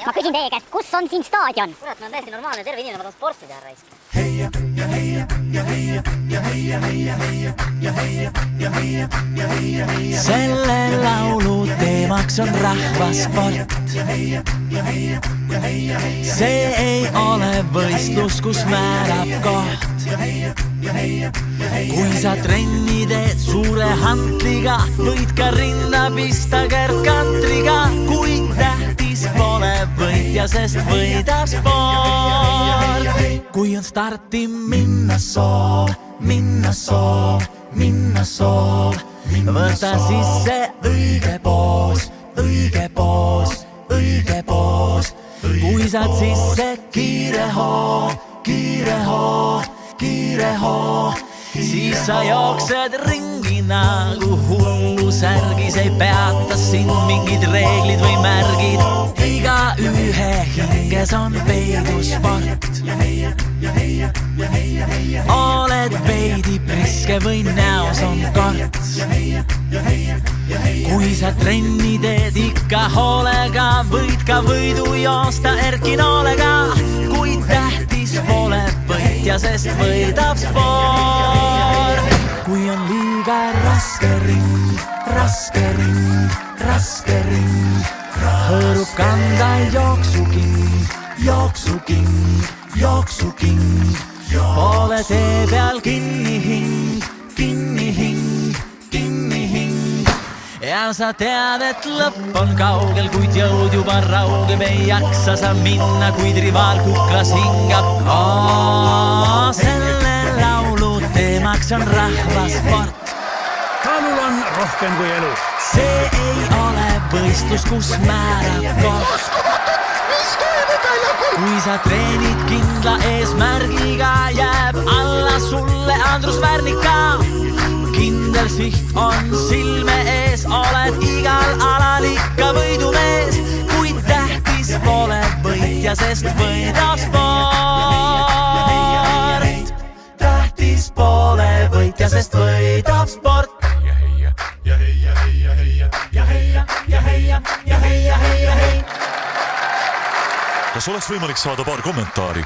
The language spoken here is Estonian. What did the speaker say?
Ma küsin teie käest, kus on siin staadion? Kurat, ma on täiesti normaalne, terve inimene, ma tahan sporti teha raisk. Selle laulu teemaks on rahvasport. See ei ole võistlus, kus määrab koht. Kui sa trenni teed suure hantliga, võid ka rinna pista kerkantriga. Kui tähtis pole võitja, sest võidab sport. Kui on starti minna soov, võta sisse õige poos. Kui saad sisse kiire hoo, siis sa jooksed ringi nagu hullu särgis. Ei peata sind mingid reeglid või märgid. Iga ühe hinges on peidusport. Oled veidi priske või näos on korts. Kui sa trenni teed ikka hoolega, võid ka võidu joosta Erkinoolega. Kui tähtis pole võitja, sest võidab sport. Kui on liiga raske ring, hõõrub kanda jooksuking. Pole tee peal kinni hing. Ja sa tead, et lõpp on kaugel, kuid jõud juba raugeb. Ei jaksa sa minna, kuid rivaal kuklas hingab. Selle laulu teemaks on rahvasport. Kaalul on rohkem kui elu. See ei ole võistlus, kus määrab koht. Kui sa treenid kindla eesmärgiga, jääb alla sulle Andrus Värnika. Kindel siht on silme ees, oled igal alal ikka võidumees. Kuid tähtis pole võitja, sest võidab sport. Tähtis pole võitja, sest võidab sport. Kas oleks võimalik saada paar kommentaari?